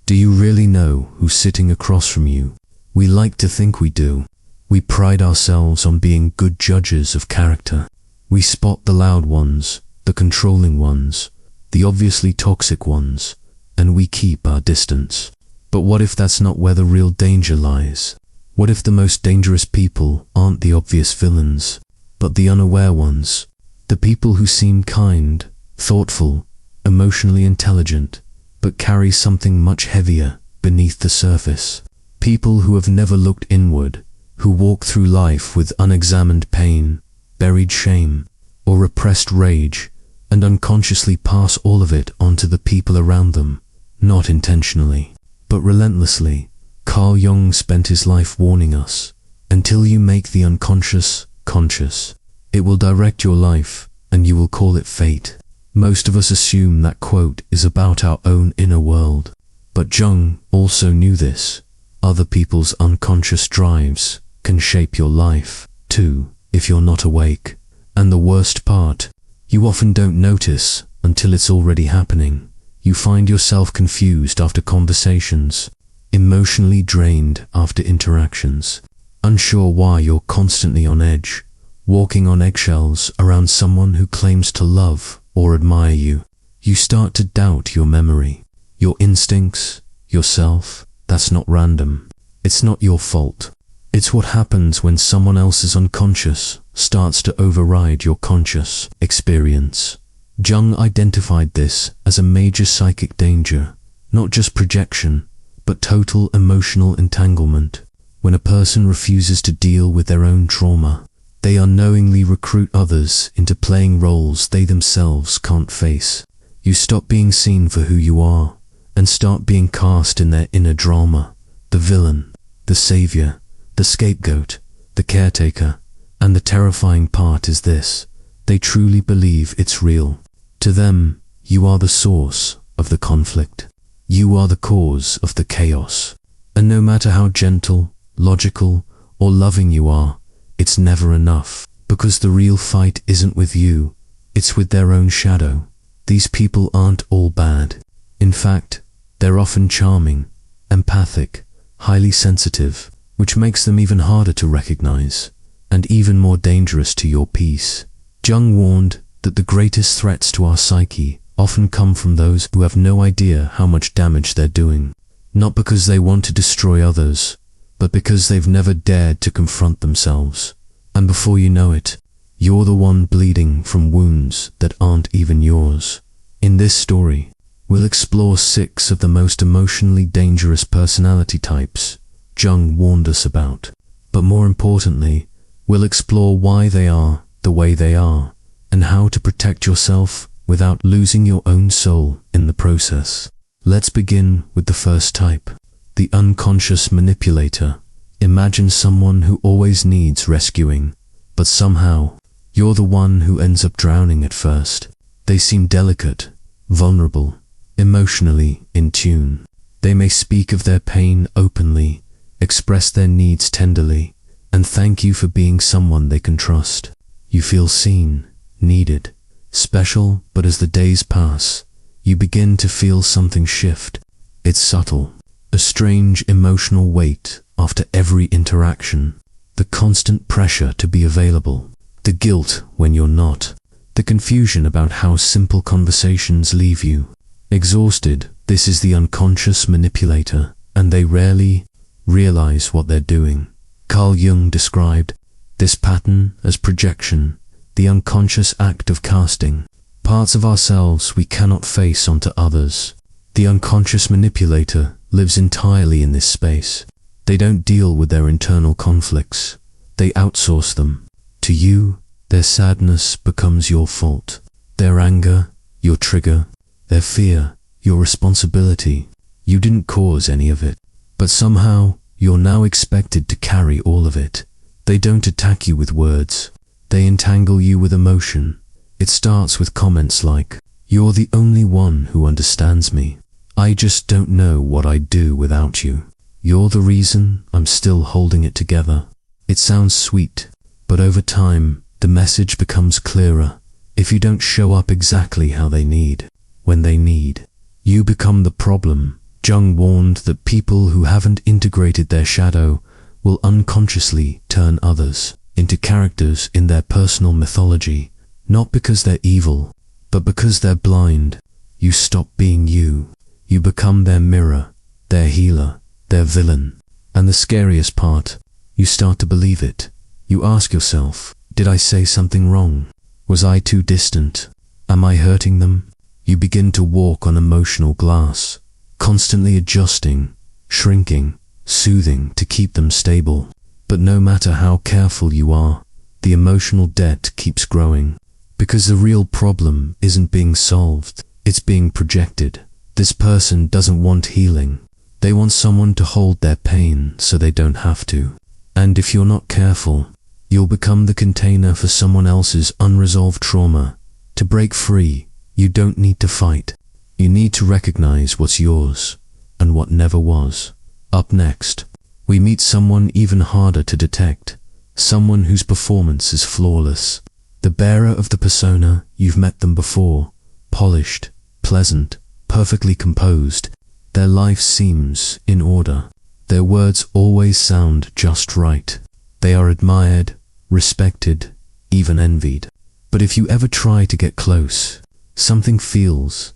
Do you really know who's sitting across from you? We like to think we do. We pride ourselves on being good judges of character. We spot the loud ones, the controlling ones, the obviously toxic ones, and we keep our distance. But what if that's not where the real danger lies? What if the most dangerous people aren't the obvious villains, but the unaware ones? The people who seem kind, thoughtful, emotionally intelligent, but carry something much heavier beneath the surface. People who have never looked inward, who walk through life with unexamined pain, buried shame, or repressed rage, and unconsciously pass all of it onto the people around them, not intentionally, but relentlessly. Carl Jung spent his life warning us, until you make the unconscious conscious, it will direct your life, and you will call it fate. Most of us assume that quote is about our own inner world, but Jung also knew this. Other people's unconscious drives can shape your life, too, if you're not awake. And the worst part, you often don't notice until it's already happening. You find yourself confused after conversations, emotionally drained after interactions, unsure why you're constantly on edge, walking on eggshells around someone who claims to love or admire you. You start to doubt your memory, your instincts, yourself. That's not random. It's not your fault. It's what happens when someone else's unconscious starts to override your conscious experience. Jung identified this as a major psychic danger, not just projection, but total emotional entanglement. When a person refuses to deal with their own trauma, they unknowingly recruit others into playing roles they themselves can't face. You stop being seen for who you are and start being cast in their inner drama. The villain, the savior, the scapegoat, the caretaker. And the terrifying part is this: they truly believe it's real. To them, you are the source of the conflict. You are the cause of the chaos. And no matter how gentle, logical, or loving you are, it's never enough, because the real fight isn't with you, it's with their own shadow. These people aren't all bad. In fact, they're often charming, empathic, highly sensitive, which makes them even harder to recognize, and even more dangerous to your peace. Jung warned that the greatest threats to our psyche often come from those who have no idea how much damage they're doing, not because they want to destroy others, but because they've never dared to confront themselves. And before you know it, you're the one bleeding from wounds that aren't even yours. In this story, we'll explore 6 of the most emotionally dangerous personality types Jung warned us about. But more importantly, we'll explore why they are the way they are, and how to protect yourself without losing your own soul in the process. Let's begin with the first type, the unconscious manipulator. Imagine someone who always needs rescuing, but somehow you're the one who ends up drowning at first. They seem delicate, vulnerable, emotionally in tune. They may speak of their pain openly, express their needs tenderly, and thank you for being someone they can trust. You feel seen, needed, special, but as the days pass, you begin to feel something shift. It's subtle, a strange emotional weight after every interaction, the constant pressure to be available, the guilt when you're not, the confusion about how simple conversations leave you. Exhausted, this is the unconscious manipulator, and they rarely realize what they're doing. Carl Jung described this pattern as projection, the unconscious act of casting parts of ourselves we cannot face onto others. The unconscious manipulator lives entirely in this space. They don't deal with their internal conflicts. They outsource them. To you, their sadness becomes your fault. Their anger, your trigger. Their fear, your responsibility. You didn't cause any of it, but somehow you're now expected to carry all of it. They don't attack you with words. They entangle you with emotion. It starts with comments like, "You're the only one who understands me. I just don't know what I'd do without you. You're the reason I'm still holding it together." It sounds sweet, but over time, the message becomes clearer. If you don't show up exactly how they need, when they need, you become the problem, Jung warned that people who haven't integrated their shadow will unconsciously turn others into characters in their personal mythology, not because they're evil, but because they're blind. You stop being you. You become their mirror, their healer, their villain. And the scariest part, you start to believe it. You ask yourself, did I say something wrong? Was I too distant? Am I hurting them? You begin to walk on emotional glass, constantly adjusting, shrinking, soothing to keep them stable. But no matter how careful you are, the emotional debt keeps growing. Because the real problem isn't being solved, it's being projected. This person doesn't want healing. They want someone to hold their pain so they don't have to. And if you're not careful, you'll become the container for someone else's unresolved trauma. To break free, you don't need to fight. You need to recognize what's yours and what never was. Up next, we meet someone even harder to detect, someone whose performance is flawless. The bearer of the persona. You've met them before, polished, pleasant, perfectly composed. Their life seems in order. Their words always sound just right. They are admired, respected, even envied. But if you ever try to get close, something feels ...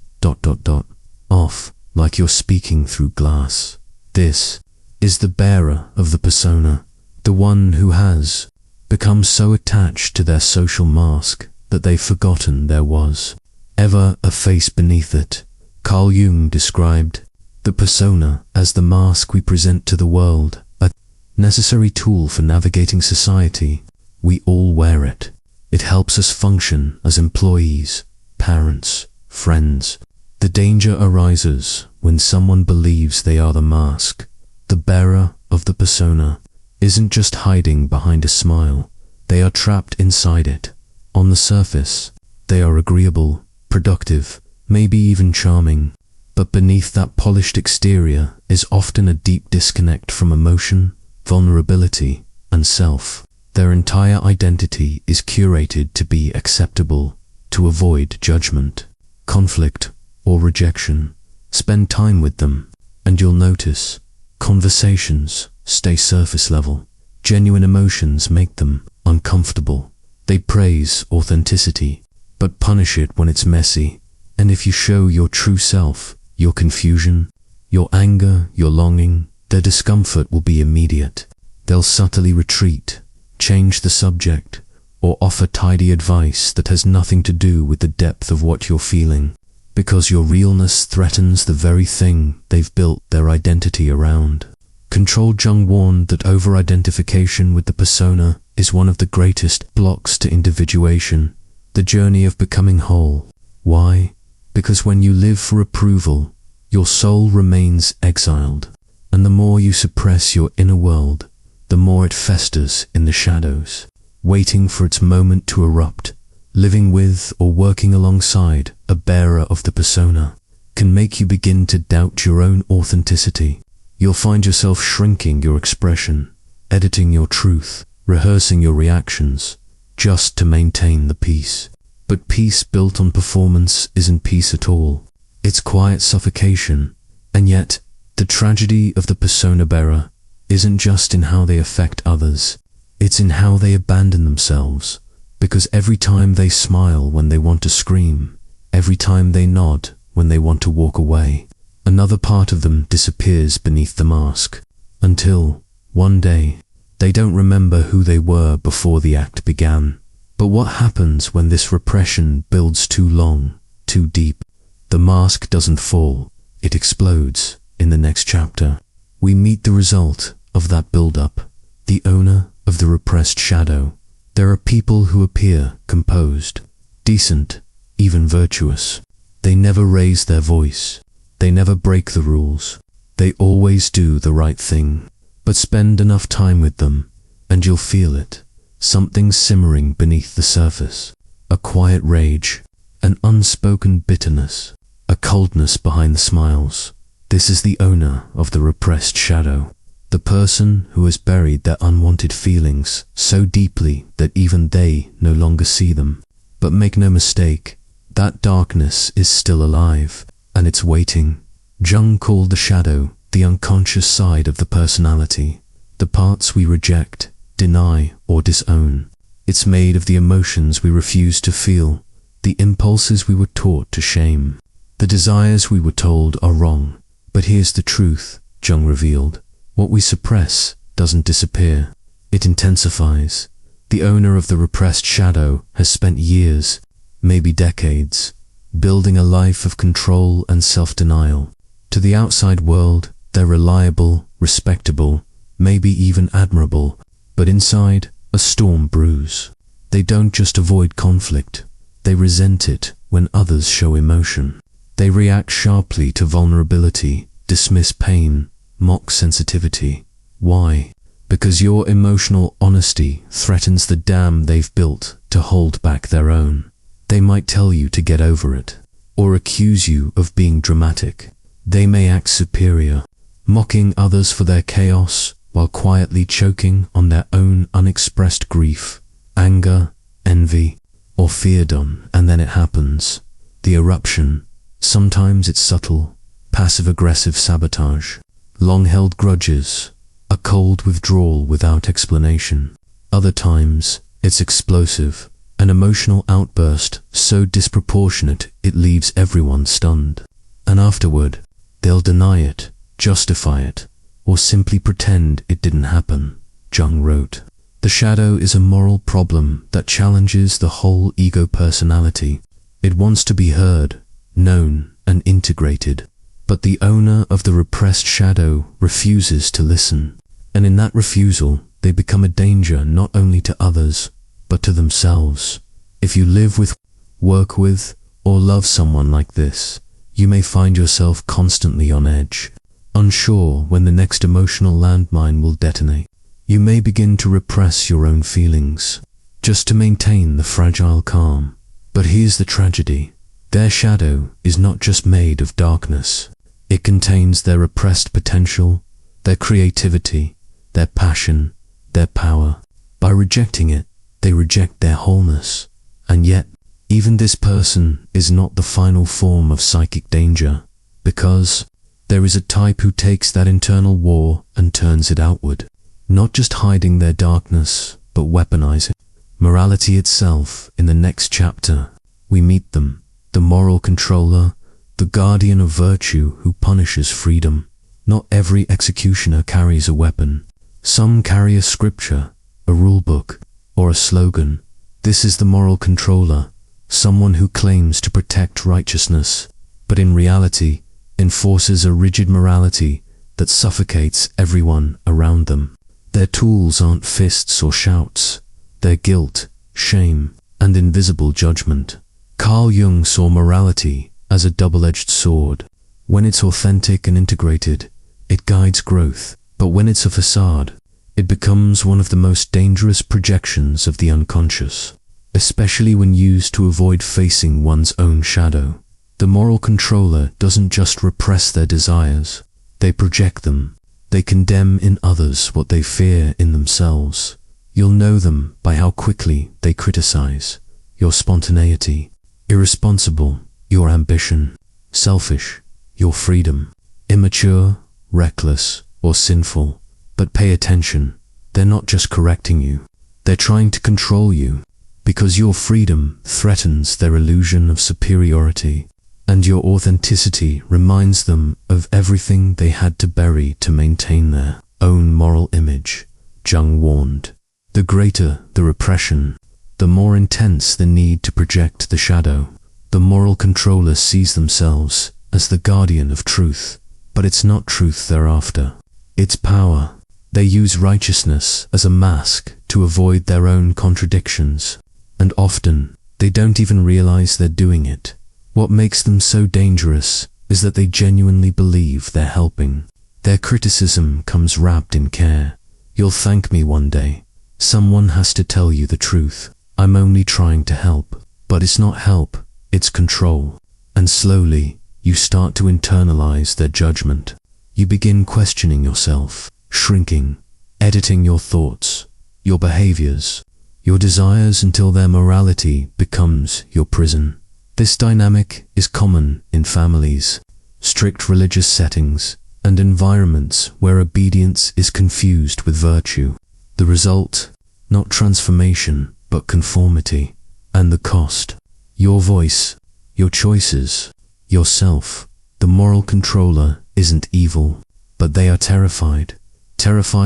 off, like you're speaking through glass. This is the bearer of the persona, the one who has become so attached to their social mask that they've forgotten there was ever a face beneath it. Carl Jung described the persona as the mask we present to the world, a necessary tool for navigating society. We all wear it. It helps us function as employees, parents, friends. The danger arises when someone believes they are the mask. The bearer of the persona isn't just hiding behind a smile. They are trapped inside it. On the surface, they are agreeable, productive, maybe even charming. But beneath that polished exterior is often a deep disconnect from emotion, vulnerability, and self. Their entire identity is curated to be acceptable, to avoid judgment, conflict, or rejection. Spend time with them, and you'll notice conversations stay surface level. Genuine emotions make them uncomfortable. They praise authenticity, but punish it when it's messy. And if you show your true self, your confusion, your anger, your longing, their discomfort will be immediate. They'll subtly retreat, change the subject, or offer tidy advice that has nothing to do with the depth of what you're feeling, because your realness threatens the very thing they've built their identity around. Control. Jung warned that over-identification with the persona is one of the greatest blocks to individuation, the journey of becoming whole. Why? Because when you live for approval, your soul remains exiled, and the more you suppress your inner world, the more it festers in the shadows, waiting for its moment to erupt. Living with or working alongside a bearer of the persona can make you begin to doubt your own authenticity. You'll find yourself shrinking your expression, editing your truth, rehearsing your reactions, just to maintain the peace. But peace built on performance isn't peace at all. It's quiet suffocation. And yet, the tragedy of the persona bearer isn't just in how they affect others, it's in how they abandon themselves. Because every time they smile when they want to scream, every time they nod when they want to walk away, another part of them disappears beneath the mask, until, one day, they don't remember who they were before the act began. But what happens when this repression builds too long, too deep? The mask doesn't fall, it explodes. In the next chapter, we meet the result of that build-up, the owner of the repressed shadow. There are people who appear composed, decent, even virtuous. They never raise their voice. They never break the rules. They always do the right thing. But spend enough time with them, and you'll feel it. Something simmering beneath the surface. A quiet rage, an unspoken bitterness, a coldness behind the smiles. This is the owner of the repressed shadow. The person who has buried their unwanted feelings so deeply that even they no longer see them. But make no mistake, that darkness is still alive, and it's waiting, Jung called the shadow the unconscious side of the personality, the parts we reject, deny, or disown. It's made of the emotions we refuse to feel, the impulses we were taught to shame, the desires we were told are wrong. But here's the truth, Jung revealed. What we suppress doesn't disappear. It intensifies. The owner of the repressed shadow has spent years, maybe decades, building a life of control and self-denial. To the outside world, they're reliable, respectable, maybe even admirable, but inside, a storm brews. They don't just avoid conflict, they resent it when others show emotion. They react sharply to vulnerability, dismiss pain, mock sensitivity. Why? Because your emotional honesty threatens the dam they've built to hold back their own. They might tell you to get over it, or accuse you of being dramatic. They may act superior, mocking others for their chaos while quietly choking on their own unexpressed grief, anger, envy, or fear. And then it happens. The eruption. Sometimes it's subtle, passive-aggressive sabotage, long-held grudges, a cold withdrawal without explanation. Other times, it's explosive, an emotional outburst so disproportionate it leaves everyone stunned. And afterward, they'll deny it, justify it, or simply pretend it didn't happen. Jung wrote, "The shadow is a moral problem that challenges the whole ego personality. It wants to be heard, known, and integrated. But the owner of the repressed shadow refuses to listen. And in that refusal, they become a danger not only to others, but to themselves. If you live with, work with, or love someone like this, you may find yourself constantly on edge, unsure when the next emotional landmine will detonate. You may begin to repress your own feelings, just to maintain the fragile calm. But here's the tragedy. Their shadow is not just made of darkness. It contains their repressed potential, their creativity, their passion, their power. By rejecting it, they reject their wholeness. And yet, even this person is not the final form of psychic danger, because there is a type who takes that internal war and turns it outward, not just hiding their darkness, but weaponizing morality itself. In the next chapter, we meet them, the moral controller, the guardian of virtue who punishes freedom. Not every executioner carries a weapon. Some carry a scripture, a rulebook, or a slogan. This is the moral controller, someone who claims to protect righteousness, but in reality enforces a rigid morality that suffocates everyone around them. Their tools aren't fists or shouts. They're guilt, shame, and invisible judgment. Carl Jung saw morality as a double-edged sword. When it's authentic and integrated, it guides growth. But when it's a facade, it becomes one of the most dangerous projections of the unconscious, especially when used to avoid facing one's own shadow. The moral controller doesn't just repress their desires, they project them. They condemn in others what they fear in themselves. You'll know them by how quickly they criticize your spontaneity, irresponsible, your ambition, selfish, your freedom, immature, reckless, or sinful. But pay attention, they're not just correcting you, they're trying to control you, because your freedom threatens their illusion of superiority, and your authenticity reminds them of everything they had to bury to maintain their own moral image. Jung warned, the greater the repression, the more intense the need to project the shadow. The moral controller sees themselves as the guardian of truth, but it's not truth they're after. It's power. They use righteousness as a mask to avoid their own contradictions, and often they don't even realize they're doing it. What makes them so dangerous is that they genuinely believe they're helping. Their criticism comes wrapped in care. You'll thank me one day. Someone has to tell you the truth. I'm only trying to help. But it's not help, it's control. And slowly, you start to internalize their judgment. You begin questioning yourself, shrinking, editing your thoughts, your behaviors, your desires until their morality becomes your prison. This dynamic is common in families. strict religious settings, and environments where obedience is confused with virtue. The result? Not transformation, but conformity. And the cost? Your voice, your choices, yourself. The moral controller isn't evil, but they are terrified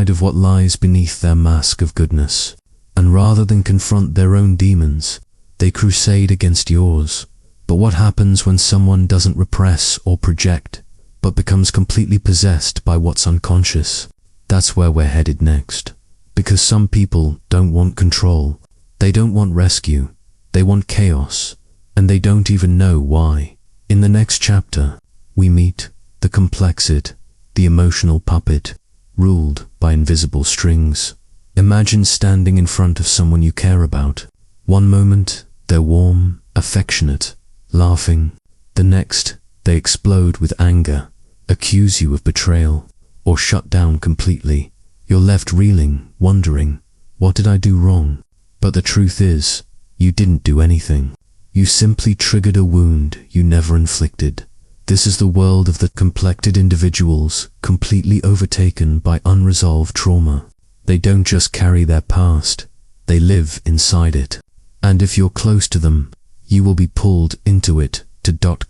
of what lies beneath their mask of goodness. And rather than confront their own demons, they crusade against yours. But what happens when someone doesn't repress or project, but becomes completely possessed by what's unconscious? That's where we're headed next. Because some people don't want control. They don't want rescue. They want chaos. And they don't even know why. In the next chapter, we meet the complexid, the emotional puppet, ruled by invisible strings. Imagine standing in front of someone you care about. One moment, they're warm, affectionate, laughing. The next, they explode with anger, accuse you of betrayal, or shut down completely. You're left reeling, wondering, what did I do wrong? But the truth is, you didn't do anything. You simply triggered a wound you never inflicted. This is the world of the complexed individuals, completely overtaken by unresolved trauma. They don't just carry their past, they live inside it. And if you're close to them, you will be pulled into it.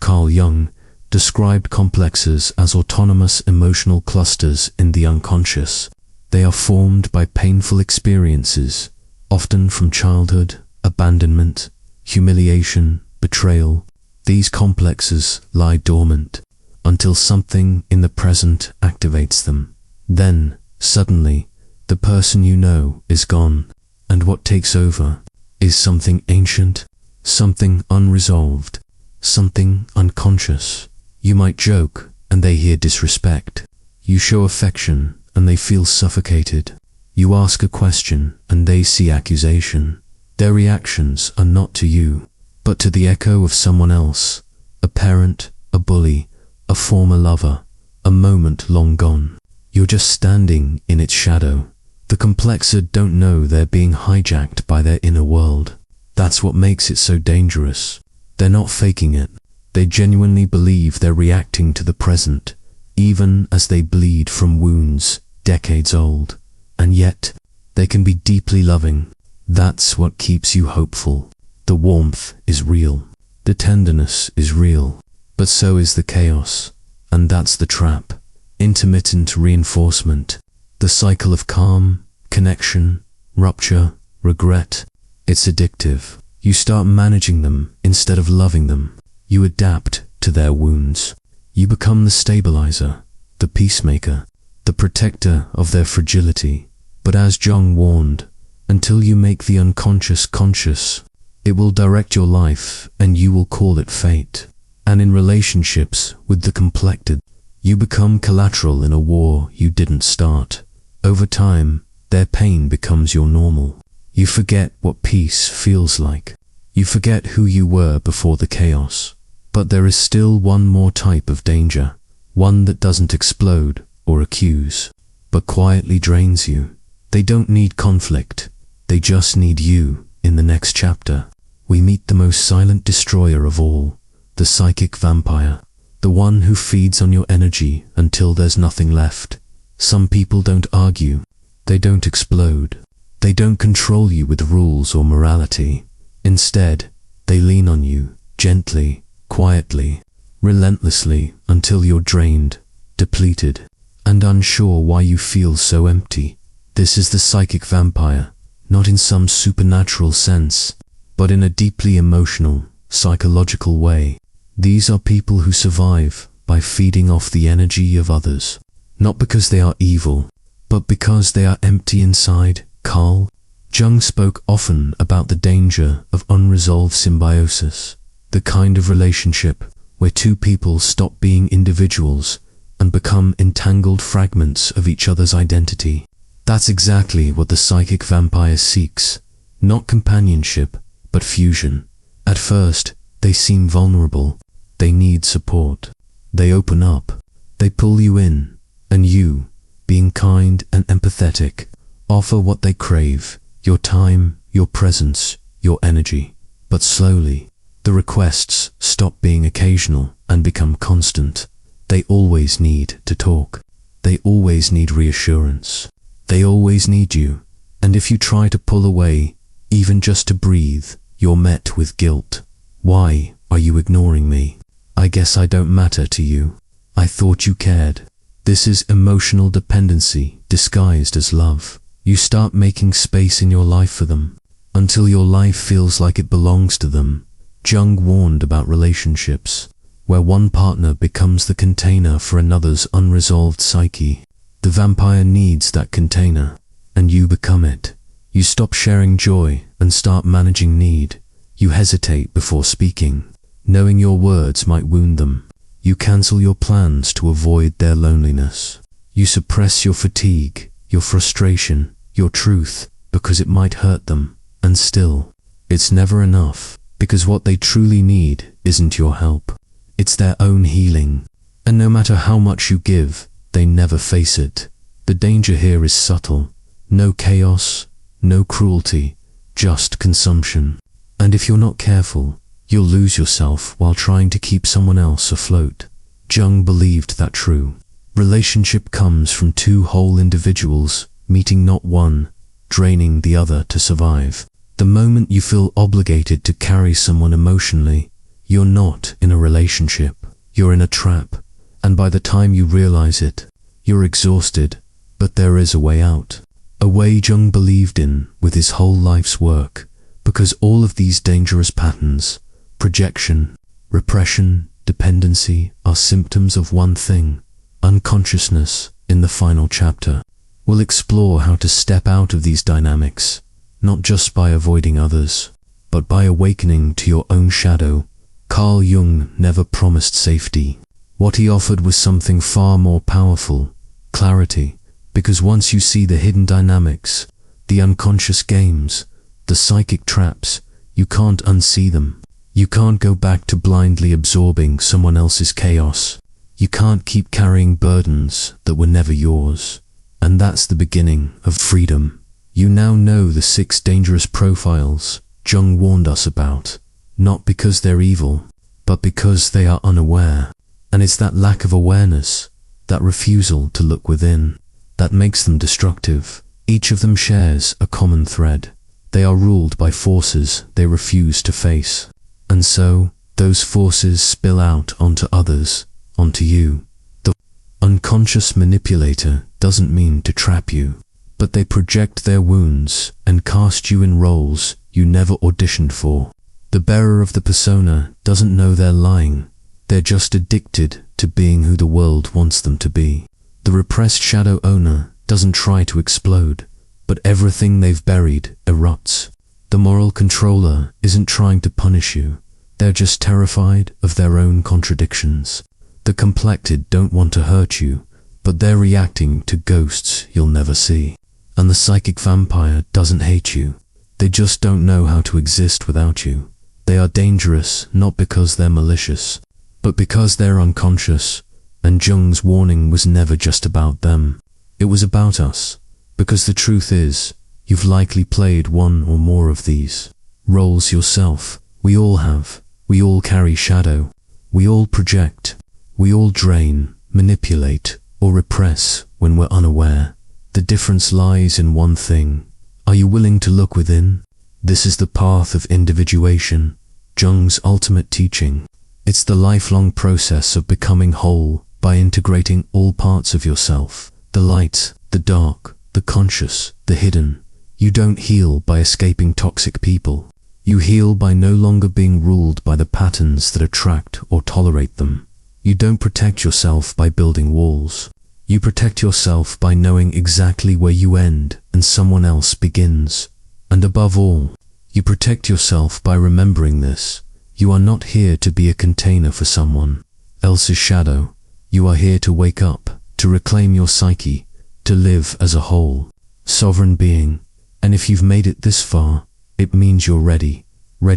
Carl Jung described complexes as autonomous emotional clusters in the unconscious. They are formed by painful experiences, often from childhood, abandonment, humiliation, betrayal. These complexes lie dormant until something in the present activates them. Then, suddenly, the person you know is gone, and what takes over is something ancient, something unresolved, something unconscious. You might joke, and they hear disrespect. You show affection, and they feel suffocated. You ask a question, and they see accusation. Their reactions are not to you, but to the echo of someone else, a parent, a bully, a former lover, a moment long gone. You're just standing in its shadow. The complexed don't know they're being hijacked by their inner world. That's what makes it so dangerous. They're not faking it. They genuinely believe they're reacting to the present, even as they bleed from wounds decades old. And yet, they can be deeply loving. That's what keeps you hopeful. The warmth is real. The tenderness is real. But so is the chaos. And that's the trap. Intermittent reinforcement. The cycle of calm, connection, rupture, regret. It's addictive. You start managing them instead of loving them. You adapt to their wounds. You become the stabilizer, the peacemaker, the protector of their fragility. But as Jung warned, until you make the unconscious conscious, it will direct your life and you will call it fate. And in relationships with the complexed, you become collateral in a war you didn't start. Over time, their pain becomes your normal. You forget what peace feels like. You forget who you were before the chaos. But there is still one more type of danger, one that doesn't explode or accuse, but quietly drains you. They don't need conflict, they just need you. In the next chapter, we meet the most silent destroyer of all, the psychic vampire, the one who feeds on your energy until there's nothing left. Some people don't argue, they don't explode, they don't control you with rules or morality. Instead, they lean on you, gently, quietly, relentlessly, until you're drained, depleted, and unsure why you feel so empty. This is the psychic vampire, not in some supernatural sense, but in a deeply emotional, psychological way. These are people who survive by feeding off the energy of others, not because they are evil, but because they are empty inside. Carl Jung spoke often about the danger of unresolved symbiosis, the kind of relationship where two people stop being individuals and become entangled fragments of each other's identity. That's exactly what the psychic vampire seeks, not companionship, but fusion. At first, they seem vulnerable. They need support. They open up. They pull you in. And you, being kind and empathetic, offer what they crave, your time, your presence, your energy. But slowly, the requests stop being occasional and become constant. They always need to talk. They always need reassurance. They always need you. And if you try to pull away, even just to breathe, you're met with guilt. Why are you ignoring me? I guess I don't matter to you. I thought you cared. This is emotional dependency disguised as love. You start making space in your life for them, until your life feels like it belongs to them. Jung warned about relationships, where one partner becomes the container for another's unresolved psyche. The vampire needs that container, and you become it. You stop sharing joy and start managing need. You hesitate before speaking, knowing your words might wound them. You cancel your plans to avoid their loneliness. You suppress your fatigue, your frustration, your truth, because it might hurt them. And still, it's never enough, because what they truly need isn't your help. It's their own healing. And no matter how much you give, they never face it. The danger here is subtle. No chaos, no cruelty, just consumption. And if you're not careful, you'll lose yourself while trying to keep someone else afloat. Jung believed that true. Relationship comes from two whole individuals, meeting not one, draining the other to survive. The moment you feel obligated to carry someone emotionally, you're not in a relationship. You're in a trap. And by the time you realize it, you're exhausted. But there is a way out. A way Jung believed in with his whole life's work. Because all of these dangerous patterns, projection, repression, dependency, are symptoms of one thing, unconsciousness. In the final chapter, we'll explore how to step out of these dynamics, not just by avoiding others, but by awakening to your own shadow. Carl Jung never promised safety. What he offered was something far more powerful, clarity, because once you see the hidden dynamics, the unconscious games, the psychic traps, you can't unsee them. You can't go back to blindly absorbing someone else's chaos. You can't keep carrying burdens that were never yours. And that's the beginning of freedom. You now know the 6 dangerous profiles Jung warned us about, not because they're evil, but because they are unaware. And it's that lack of awareness, that refusal to look within, that makes them destructive. Each of them shares a common thread. They are ruled by forces they refuse to face. And so, those forces spill out onto others, onto you. The unconscious manipulator doesn't mean to trap you, but they project their wounds and cast you in roles you never auditioned for. The bearer of the persona doesn't know they're lying. They're just addicted to being who the world wants them to be. The repressed shadow owner doesn't try to explode, but everything they've buried erupts. The moral controller isn't trying to punish you. They're just terrified of their own contradictions. The complected don't want to hurt you, but they're reacting to ghosts you'll never see. And the psychic vampire doesn't hate you. They just don't know how to exist without you. They are dangerous not because they're malicious, but because they're unconscious. And Jung's warning was never just about them. It was about us. Because the truth is, you've likely played one or more of these roles yourself. We all have. We all carry shadow. We all project. We all drain, manipulate, or repress when we're unaware. The difference lies in one thing. Are you willing to look within? This is the path of individuation, Jung's ultimate teaching. It's the lifelong process of becoming whole by integrating all parts of yourself. The light, the dark, the conscious, the hidden. You don't heal by escaping toxic people. You heal by no longer being ruled by the patterns that attract or tolerate them. You don't protect yourself by building walls. You protect yourself by knowing exactly where you end and someone else begins. And above all, you protect yourself by remembering this. You are not here to be a container for someone else's shadow. You are here to wake up, to reclaim your psyche, to live as a whole, sovereign being. And if you've made it this far, it means you're ready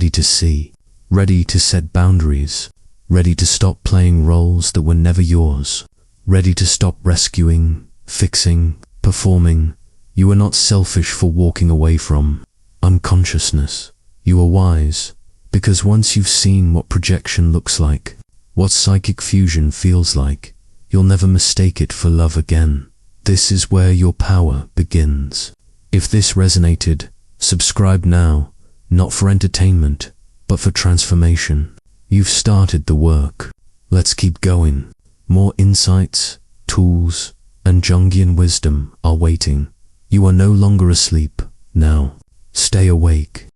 to see, ready to set boundaries, ready to stop playing roles that were never yours, ready to stop rescuing, fixing, performing. You are not selfish for walking away from unconsciousness. You are wise, because once you've seen what projection looks like, what psychic fusion feels like, you'll never mistake it for love again. This is where your power begins. If this resonated, subscribe now, not for entertainment, but for transformation. You've started the work. Let's keep going. More insights, tools, and Jungian wisdom are waiting. You are no longer asleep. Now, stay awake.